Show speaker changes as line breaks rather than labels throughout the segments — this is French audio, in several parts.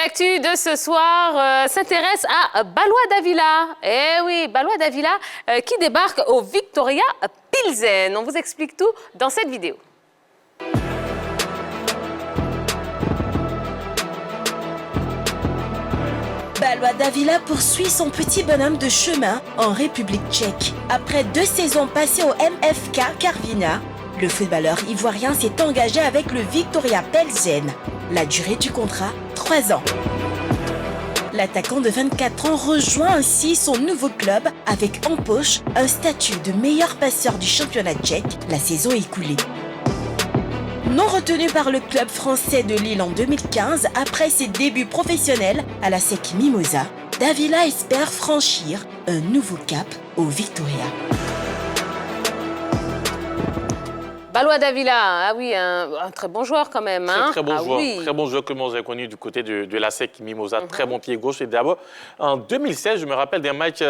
l'actu de ce soir s'intéresse à Balois Davila. Eh oui, Balois Davila qui débarque au Viktoria Pilsen. On vous explique tout dans cette vidéo.
Balois Davila poursuit son petit bonhomme de chemin en République tchèque. Après 2 saisons passées au MFK Karviná, le footballeur ivoirien s'est engagé avec le Viktoria Pilsen. La durée du contrat, 3 ans. L'attaquant de 24 ans rejoint ainsi son nouveau club avec en poche un statut de meilleur passeur du championnat tchèque la saison écoulée. Non retenu par le club français de Lille en 2015, après ses débuts professionnels à la SEC Mimosa, Davila espère franchir un nouveau cap au Viktoria.
Balois Davila, ah oui, un très bon joueur quand même. Hein?
Très bon joueur,
oui.
très bon joueur que moi j'ai connu du côté de la SEC Mimosa, très bon pied gauche. Et d'abord, en 2016, je me rappelle d'un match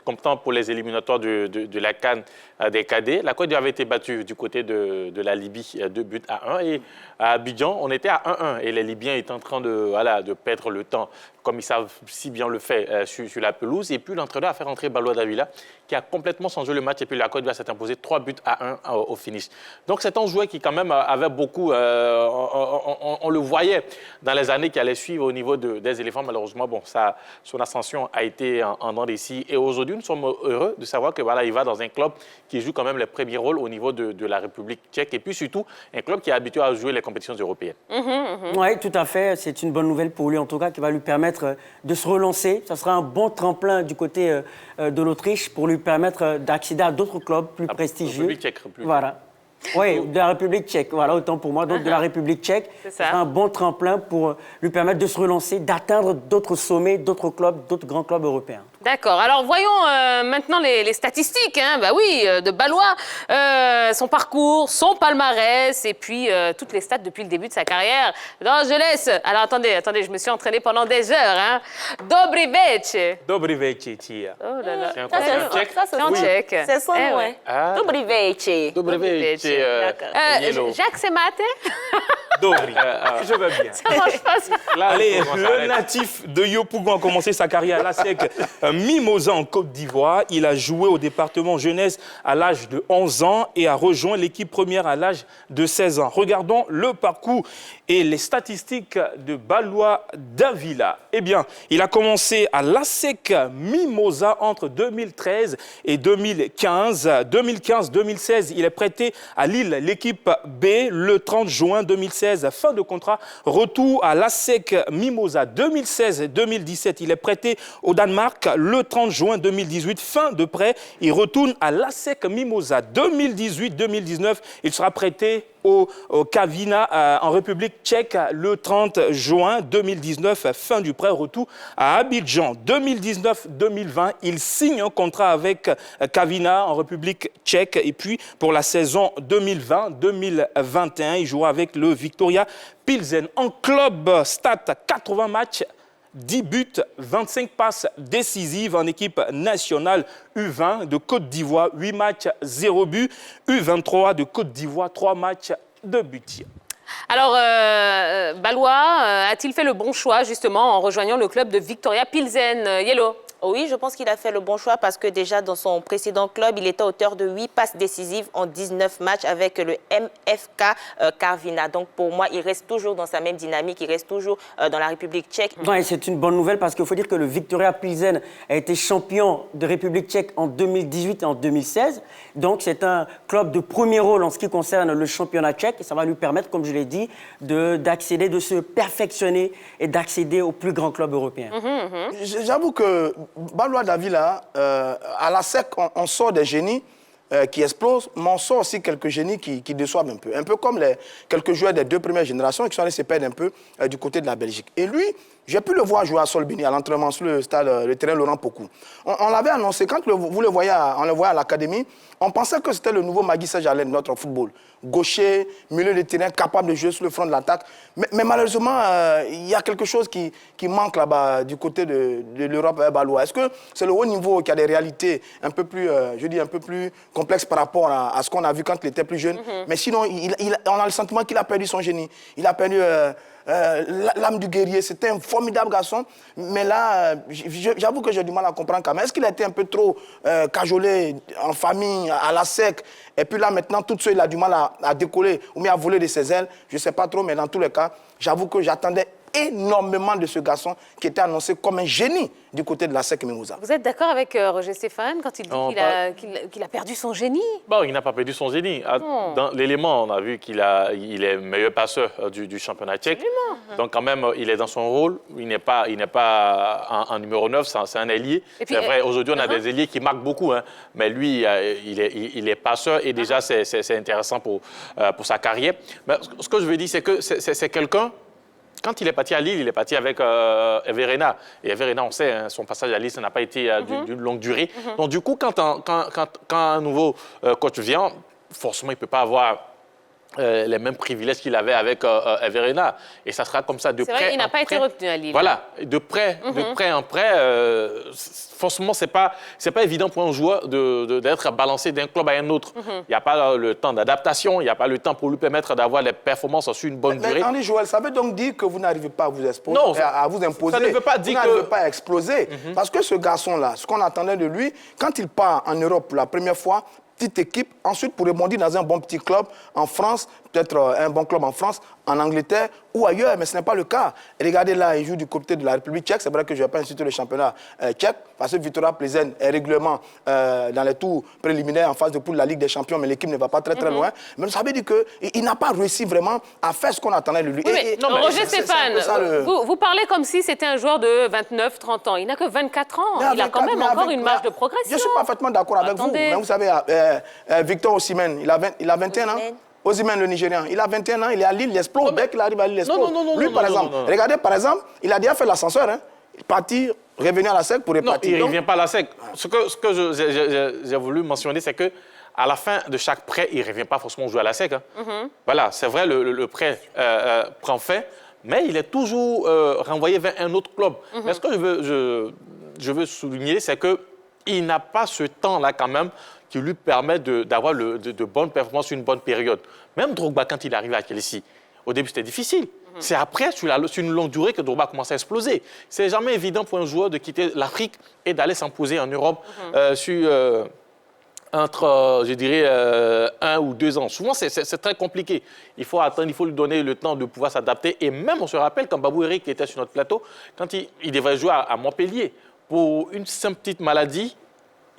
comptant pour les éliminatoires de la CAN des cadets. La Côte d'Ivoire avait été battue du côté de la Libye, 2-1. Et à Abidjan, on était à 1-1. Et les Libyens étaient en train de perdre le temps, comme ils savent si bien le faire sur la pelouse. Et puis l'entraîneur a fait rentrer Balois Davila, qui a complètement changé le match. Et puis la Côte d'Ivoire s'est imposée 3-1 au finish. Donc c'est un joueur qui quand même avait beaucoup, on le voyait dans les années qui allaient suivre au niveau des éléphants. Malheureusement, bon, son ascension a été en dents des scies. Et aujourd'hui, nous sommes heureux de savoir que voilà, il va dans un club qui joue quand même les premiers rôles au niveau de la République tchèque. Et puis surtout, un club qui est habitué à jouer les compétitions européennes.
Oui, tout à fait. C'est une bonne nouvelle pour lui, en tout cas, qui va lui permettre de se relancer. Ça sera un bon tremplin du côté de l'Autriche pour lui permettre d'accéder à d'autres clubs plus prestigieux.
République tchèque.
Voilà. Oui, de la République tchèque, voilà, autant pour moi. Donc, de la République tchèque, c'est un bon tremplin pour lui permettre de se relancer, d'atteindre d'autres sommets, d'autres clubs, d'autres grands clubs européens.
D'accord. Alors, voyons maintenant les statistiques, hein, bah oui, de Balois, son parcours, son palmarès, et puis toutes les stats depuis le début de sa carrière. Non, je laisse. Alors, attendez, je me suis entraînée pendant des heures, hein. Dobry večer.
Dobry večer, Tia.
Oh là là.
C'est un conseil tchèque.
C'est en tchèque.
C'est son nom, hein.
Dobry večer.
Dobry večer.
Jacques, c'est maté?
Dobry. Je veux bien.
Ça mange pas ça.
Allez, le natif de Yopougon a commencé sa carrière à la SEC Mimosa en Côte d'Ivoire. Il a joué au département jeunesse à l'âge de 11 ans et a rejoint l'équipe première à l'âge de 16 ans. Regardons le parcours et les statistiques de Balois Davila. Eh bien, il a commencé à l'ASEC Mimosa entre 2013 et 2015. 2015-2016, il est prêté à Lille, l'équipe B, le 30 juin 2016. Fin de contrat, retour à l'ASEC Mimosa 2016-2017. Il est prêté au Danemark le 30 juin 2018. Fin de prêt, il retourne à l'ASEC Mimosa 2018-2019. Il sera prêté au Karviná en République tchèque le 30 juin 2019. Fin du prêt, retour à Abidjan 2019-2020. Il signe un contrat avec Karviná en République tchèque. Et puis pour la saison 2020-2021, il jouera avec le Viktoria Pilsen. En club stat, 80 matchs, 10 buts, 25 passes décisives en équipe nationale U20 de Côte d'Ivoire, 8 matchs, 0 but, U23 de Côte d'Ivoire, 3 matchs, 2 buts.
Alors, Balois a-t-il fait le bon choix, justement, en rejoignant le club de Viktoria Pilsen? Yellow?
Oui, je pense qu'il a fait le bon choix parce que déjà dans son précédent club, il était auteur de 8 passes décisives en 19 matchs avec le MFK Karviná. Donc pour moi, il reste toujours dans sa même dynamique, il reste toujours dans la République tchèque.
Ouais, c'est une bonne nouvelle parce qu'il faut dire que le Viktoria Pilsen a été champion de République tchèque en 2018 et en 2016. Donc c'est un club de premier rôle en ce qui concerne le championnat tchèque et ça va lui permettre, comme je l'ai dit, d'accéder, de se perfectionner et d'accéder aux plus grands clubs européens.
J'avoue que Balois Davila, à la SEC, on sort des génies qui explosent, mais on sort aussi quelques génies qui déçoivent un peu. Un peu comme quelques joueurs des 2 premières générations qui sont allés se perdre un peu du côté de la Belgique. Et lui, j'ai pu le voir jouer à Solbini, à l'entraînement sur le terrain Laurent Pocou. On l'avait annoncé, quand on le voyait à l'académie, on pensait que c'était le nouveau Magui Serge-Allen de notre football. Gaucher, milieu de terrain, capable de jouer sur le front de l'attaque. Mais malheureusement, il y a quelque chose qui manque là-bas du côté de l'Europe Balois. Est-ce que c'est le haut niveau qui a des réalités un peu plus, un peu plus complexes par rapport à ce qu'on a vu quand il était plus jeune? Mais sinon, on a le sentiment qu'il a perdu son génie. Il a perdu l'âme du guerrier. C'était un formidable garçon. Mais là, j'avoue que j'ai du mal à comprendre quand même. Est-ce qu'il a été un peu trop cajolé en famille, à la sec? Et puis là, maintenant, tout de suite, il a du mal à décoller ou bien à voler de ses ailes. Je ne sais pas trop, mais dans tous les cas, j'avoue que j'attendais énormément de ce garçon qui était annoncé comme un génie du côté de la SEC Mimouza.
Vous êtes d'accord avec Roger Stéphane quand il dit qu'il a perdu son génie?
Bon, il n'a pas perdu son génie. Dans l'élément, on a vu il est meilleur passeur du championnat tchèque. Donc quand même, il est dans son rôle. Il n'est pas en numéro 9, c'est un ailier. C'est vrai, aujourd'hui, on a des ailiers qui marquent beaucoup. Hein, mais lui, il est passeur et déjà, c'est intéressant pour sa carrière. Mais ce que je veux dire, c'est que c'est quelqu'un. Quand il est parti à Lille, il est parti avec Everena. Et Everena, on sait, hein, son passage à Lille, ça n'a pas été d'une longue durée. Donc du coup, quand un nouveau coach vient, forcément, il ne peut pas avoir les mêmes privilèges qu'il avait avec Everena. Et ça sera comme ça de près.
C'est vrai, il n'a pas été retenu à Lille.
Voilà, de près en près. Forcément, c'est pas évident pour un joueur d'être balancé d'un club à un autre. Il n'y a pas le temps d'adaptation, il n'y a pas le temps pour lui permettre d'avoir les performances sur une bonne durée.
Henri Joël, ça veut donc dire que vous n'arrivez pas à vous exposer,
non,
à vous imposer.
Ça ne veut pas dire
vous n'arrivez pas à exploser. Parce que ce garçon-là, ce qu'on attendait de lui, quand il part en Europe pour la première fois, petite équipe, ensuite pour rebondir dans un bon petit club en France, peut-être un bon club en France, en Angleterre ou ailleurs, mais ce n'est pas le cas. Regardez là, il joue du côté de la République tchèque. C'est vrai que je ne vais pas inciter le championnat tchèque, parce que Viktoria Plzeň est régulièrement dans les tours préliminaires en phase de poule de la Ligue des Champions, mais l'équipe ne va pas très loin. Mais ça veut dire qu'il n'a pas réussi vraiment à faire ce qu'on attendait de lui.
Oui, Roger Stéphane, vous parlez comme si c'était un joueur de 29-30 ans. Il n'a que 24 ans. Il a quand même encore une marge de progression.
Je suis parfaitement d'accord avec vous. Mais vous savez, Victor Osimhen, il a 21 ans. Osimhen, le Nigérian, il a 21 ans, il est à Lille, il explose. Dès qu'il arrive à Lille, il explose. Lui, par exemple, regardez, par exemple, il a déjà fait l'ascenseur. Hein. Partir, revenir à la SEC pour repartir.
Non, il ne revient pas à la SEC. Ce que j'ai voulu mentionner, c'est que à la fin de chaque prêt, il ne revient pas forcément jouer à la SEC. Hein. Voilà, c'est vrai, le prêt prend fin, mais il est toujours renvoyé vers un autre club. Mais ce que je veux souligner, c'est qu'il n'a pas ce temps-là quand même qui lui permet d'avoir de bonnes performances sur une bonne période. Même Drogba, quand il arrive à Chelsea, au début, c'était difficile. C'est après, sur une longue durée, que Drogba commence à exploser. C'est jamais évident pour un joueur de quitter l'Afrique et d'aller s'imposer en Europe entre, je dirais, 1 ou 2 ans. Souvent, c'est très compliqué. Il faut attendre, il faut lui donner le temps de pouvoir s'adapter. Et même, on se rappelle, quand Babou Eric était sur notre plateau, quand il devait jouer à Montpellier, pour une simple petite maladie,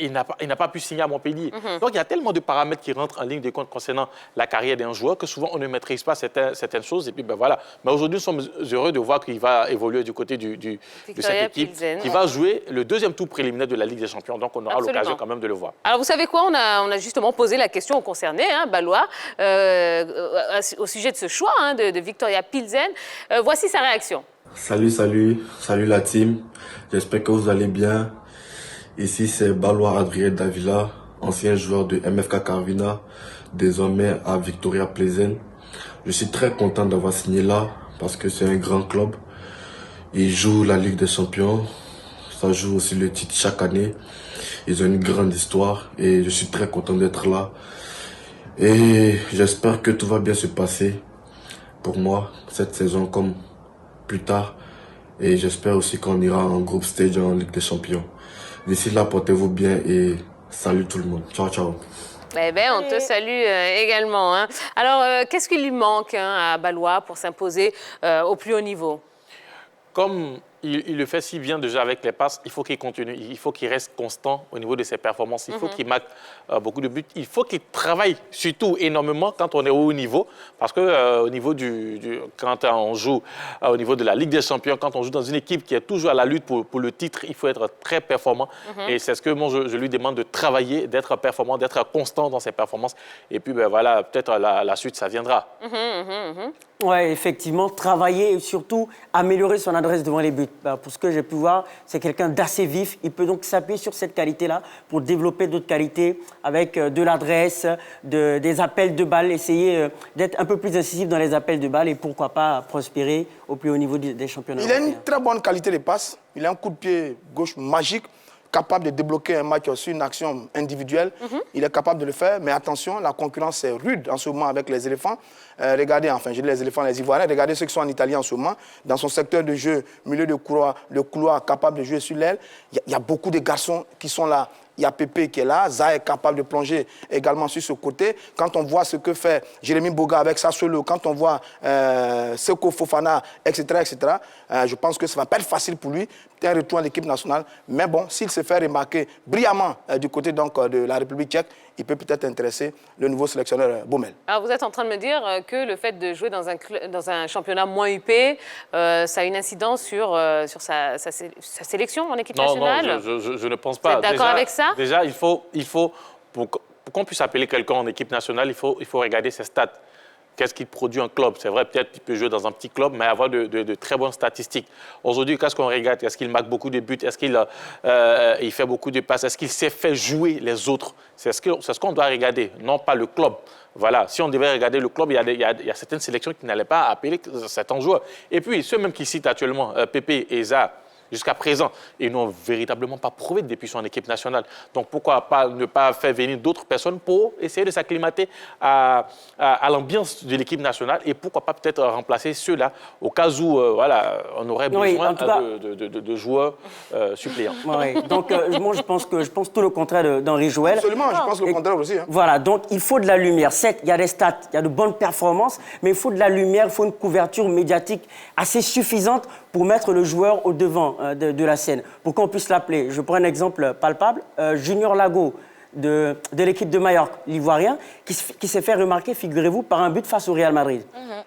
il n'a pas pu signer à Montpellier. Donc, il y a tellement de paramètres qui rentrent en ligne de compte concernant la carrière d'un joueur que souvent, on ne maîtrise pas certaines choses. Et puis, ben voilà. Mais aujourd'hui, nous sommes heureux de voir qu'il va évoluer du côté de cette équipe qui va jouer le deuxième tour préliminaire de la Ligue des Champions. Donc, on aura l'occasion quand même de le voir.
Alors, vous savez quoi? On a justement posé la question aux concernés, Ballois, au sujet de ce choix de Viktoria Plzeň. Voici sa réaction.
Salut la team. J'espère que vous allez bien. Ici, c'est Ballois Adrien Davila, ancien joueur de MFK Carvina, désormais à Viktoria Plzeň. Je suis très content d'avoir signé là, parce que c'est un grand club. Ils jouent la Ligue des Champions, ça joue aussi le titre chaque année. Ils ont une grande histoire et je suis très content d'être là. Et j'espère que tout va bien se passer pour moi, cette saison comme plus tard. Et j'espère aussi qu'on ira en groupe stage en Ligue des Champions. D'ici là, portez-vous bien et salut tout le monde. Ciao, ciao.
Eh bien, on te salue également. Alors, qu'est-ce qui lui manque à Ballois pour s'imposer au plus haut niveau?
Comme il le fait si bien déjà avec les passes, il faut qu'il continue, il faut qu'il reste constant au niveau de ses performances, il faut qu'il marque beaucoup de buts, il faut qu'il travaille surtout énormément quand on est au haut niveau, parce que au niveau quand on joue au niveau de la Ligue des Champions, quand on joue dans une équipe qui est toujours à la lutte pour le titre, il faut être très performant. Et c'est ce que moi je lui demande de travailler, d'être performant, d'être constant dans ses performances. Et puis ben voilà, peut-être la suite, ça viendra.
Oui, effectivement, travailler et surtout améliorer son adresse devant les buts. Pour ce que j'ai pu voir, c'est quelqu'un d'assez vif. Il peut donc s'appuyer sur cette qualité-là pour développer d'autres qualités avec de l'adresse, des appels de balles, essayer d'être un peu plus incisif dans les appels de balles et pourquoi pas prospérer au plus haut niveau des championnats.
Il a une très bonne qualité de passe. Il a un coup de pied gauche magique. capable de débloquer un match sur une action individuelle. Il est capable de le faire, mais attention, la concurrence est rude en ce moment avec les éléphants. Regardez, enfin, je dis les éléphants, les Ivoiriens, regardez ceux qui sont en Italie en ce moment, dans son secteur de jeu, milieu de couloir, le couloir capable de jouer sur l'aile. Il y a beaucoup de garçons qui sont là. Il y a Pépé qui est là, Za est capable de plonger également sur ce côté. Quand on voit ce que fait Jérémy Boga avec Sassuolo, quand on voit Seko Fofana, etc., je pense que ça ne va pas être facile pour lui, un retour à l'équipe nationale. Mais bon, s'il se fait remarquer brillamment du côté donc, de la République tchèque, il peut peut-être intéresser le nouveau sélectionneur Baumel.
Alors vous êtes en train de me dire que le fait de jouer dans un championnat moins huppé, ça a une incidence sur sa sélection en équipe nationale?
Non, je ne pense pas.
Vous êtes d'accord avec ça?
Déjà, il faut pour qu'on puisse appeler quelqu'un en équipe nationale, il faut regarder ses stats. Qu'est-ce qu'il produit en club? C'est vrai, peut-être qu'il peut jouer dans un petit club, mais avoir de très bonnes statistiques. Aujourd'hui, qu'est-ce qu'on regarde? Est-ce qu'il marque beaucoup de buts? Est-ce qu'il il fait beaucoup de passes? Est-ce qu'il sait faire jouer les autres? C'est ce qu'on doit regarder, non pas le club. Voilà, si on devait regarder le club, il y a certaines sélections qui n'allaient pas appeler certains joueurs. Et puis, ceux même qui citent actuellement Pépé et Za, jusqu'à présent, ils n'ont véritablement pas prouvé depuis son équipe nationale. Donc pourquoi ne pas faire venir d'autres personnes pour essayer de s'acclimater à l'ambiance de l'équipe nationale et pourquoi pas peut-être remplacer ceux-là au cas où on aurait besoin de joueurs suppléants.
Oui. Donc moi je pense tout le contraire d'Henri Joël.
Absolument, je pense le contraire aussi. Hein.
Voilà, donc il faut de la lumière. Certes, il y a des stats, il y a de bonnes performances, mais il faut de la lumière, il faut une couverture médiatique assez suffisante pour mettre le joueur au devant de la scène, pour qu'on puisse l'appeler. Je prends un exemple palpable, Junior Lago de l'équipe de Majorque, l'Ivoirien, qui s'est fait remarquer, figurez-vous, par un but face au Real Madrid.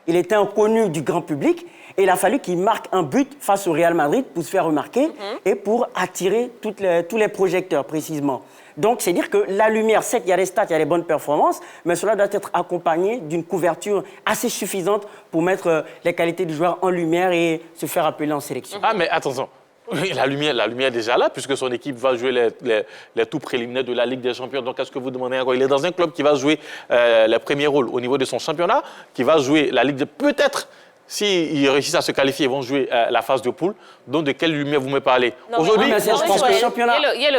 Il était inconnu du grand public et il a fallu qu'il marque un but face au Real Madrid pour se faire remarquer et pour attirer tous les projecteurs, précisément. Donc, c'est dire que la lumière, certes, il y a des stats, il y a des bonnes performances, mais cela doit être accompagné d'une couverture assez suffisante pour mettre les qualités du joueur en lumière et se faire appeler en sélection.
Ah, mais attention. La lumière est déjà là, puisque son équipe va jouer les tours préliminaires de la Ligue des Champions. Donc, est-ce que vous demandez encore? Il est dans un club qui va jouer les premiers rôles au niveau de son championnat, qui va jouer la Ligue de... Peut-être, s'ils réussissent à se qualifier, ils vont jouer la phase de poule. Donc, de quelle lumière vous me parlez? Aujourd'hui,
je pense que le championnat...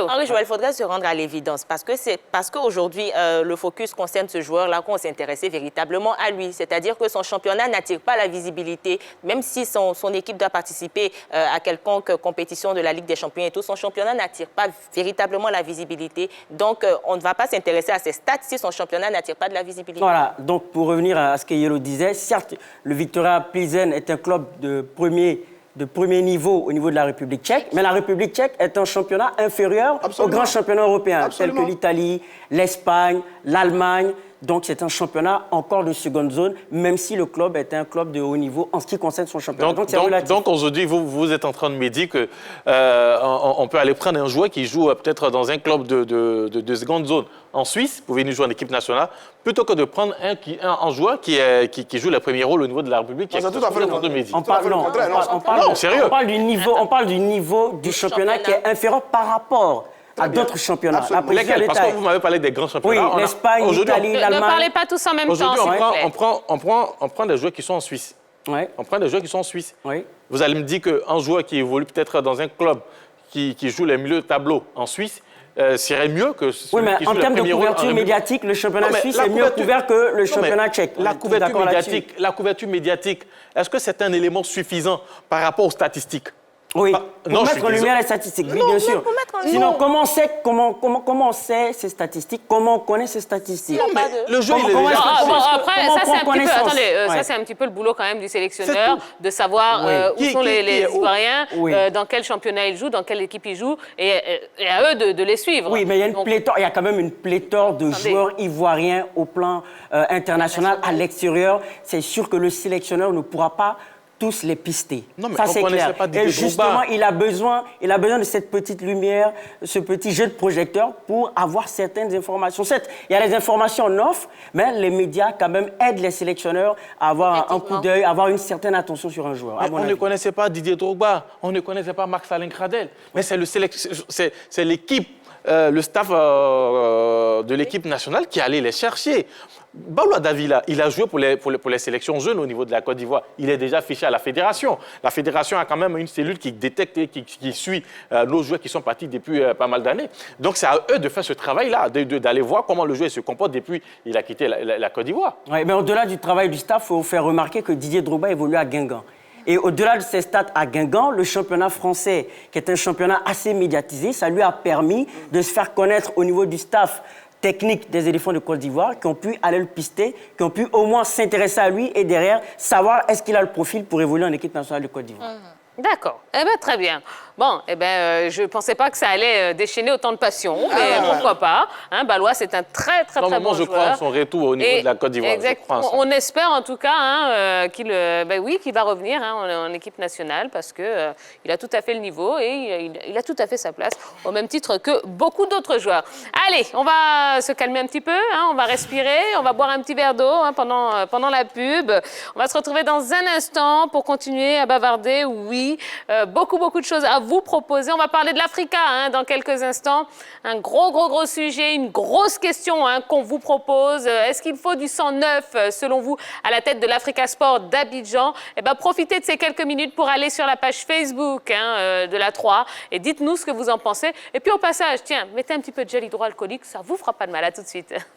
Henri Joël, il faudrait se rendre à l'évidence parce qu'aujourd'hui, le focus concerne ce joueur-là qu'on s'intéressait véritablement à lui. C'est-à-dire que son championnat n'attire pas la visibilité. Même si son équipe doit participer à quelconque compétition de la Ligue des Champions et tout, son championnat n'attire pas véritablement la visibilité. Donc, on ne va pas s'intéresser à ses stats si son championnat n'attire pas de la visibilité.
Voilà. Donc, pour revenir à ce que Yelo disait, certes, le Viktoria Plzeň est un club de premier niveau au niveau de la République tchèque, mais la République tchèque est un championnat inférieur aux grands championnats européens, tels que l'Italie, l'Espagne, l'Allemagne. Donc, c'est un championnat encore de seconde zone, même si le club est un club de haut niveau en ce qui concerne son championnat.
Donc aujourd'hui, vous êtes en train de me dire qu'on peut aller prendre un joueur qui joue peut-être dans un club de seconde zone en Suisse, pour venir jouer en équipe nationale, plutôt que de prendre un joueur qui joue le premier rôle au niveau de la République.
C'est tout à fait le contraire.
On parle du niveau du championnat qui est inférieur par rapport à d'autres championnats.
Lesquels? Parce que vous m'avez parlé des grands championnats.
Oui, l'Espagne, l'Italie, l'Allemagne.
Ne parlez pas tous en même temps, s'il vous plaît.
On prend des joueurs qui sont en Suisse.
Ouais.
On prend des joueurs qui sont en Suisse.
Oui.
Vous allez me dire qu'un joueur qui évolue peut-être dans un club qui joue les milieux de tableau en Suisse serait mieux que celui
oui, mais
qui joue
en termes de
premier
couverture
rôle
médiatique, le championnat suisse est mieux couvert que le championnat tchèque.
La couverture médiatique, est-ce que c'est un élément suffisant par rapport aux statistiques?
Oui, pour mettre en lumière les statistiques, oui, bien sûr. Sinon, comment on sait ces statistiques? Comment on connaît ces statistiques?
Non, mais le jeu, il est déjà...
Après, ça, c'est un petit peu le boulot quand même du sélectionneur, de savoir où sont les Ivoiriens, dans quel championnat ils jouent, dans quelle équipe ils jouent, et à eux de les suivre.
Oui, mais il y a quand même une pléthore de joueurs ivoiriens au plan international, à l'extérieur. C'est sûr que le sélectionneur ne pourra pas tous les pister.
Non, mais
ça, c'est clair. Et justement,
Drogba.
il a besoin de cette petite lumière, ce petit jeu de projecteur pour avoir certaines informations. Certes, il y a les informations en off, mais les médias, quand même, aident les sélectionneurs à avoir un coup d'œil, à avoir une certaine attention sur un joueur.
On ne connaissait pas Didier Drogba, on ne connaissait pas Marc-Alain Gradel, mais c'est l'équipe, le staff de l'équipe nationale qui allait les chercher. Baloua Davila, il a joué pour les sélections jeunes au niveau de la Côte d'Ivoire. Il est déjà fiché à la fédération. La fédération a quand même une cellule qui détecte et qui suit nos joueurs qui sont partis depuis pas mal d'années. Donc, c'est à eux de faire ce travail-là, d'aller voir comment le joueur se comporte depuis qu'il a quitté la Côte d'Ivoire.
Oui, mais au-delà du travail du staff, il faut faire remarquer que Didier Drogba évolue à Guingamp. Et au-delà de ses stats à Guingamp, le championnat français, qui est un championnat assez médiatisé, ça lui a permis de se faire connaître au niveau du staff technique des éléphants de Côte d'Ivoire, qui ont pu aller le pister, qui ont pu au moins s'intéresser à lui et derrière savoir est-ce qu'il a le profil pour évoluer en équipe nationale de Côte d'Ivoire.
D'accord. Eh bien, très bien. Bon, je ne pensais pas que ça allait déchaîner autant de passion, mais pourquoi pas. Hein, Baloua, c'est un très bon joueur.
Je crois en son retour au niveau de la Côte d'Ivoire.
Exactement. On espère en tout cas qu'il va revenir en équipe nationale parce qu'il a tout à fait le niveau et il a tout à fait sa place, au même titre que beaucoup d'autres joueurs. Allez, on va se calmer un petit peu, on va respirer, on va boire un petit verre d'eau pendant la pub. On va se retrouver dans un instant pour continuer à bavarder. Oui, beaucoup de choses à vous proposer. On va parler de l'Africa dans quelques instants. Un gros sujet, une grosse question qu'on vous propose. Est-ce qu'il faut du sang neuf, selon vous, à la tête de l'Africa Sport d'Abidjan? Profitez de ces quelques minutes pour aller sur la page Facebook de la 3 et dites-nous ce que vous en pensez. Et puis au passage, tiens, mettez un petit peu de gel hydroalcoolique, ça vous fera pas de mal. À tout de suite.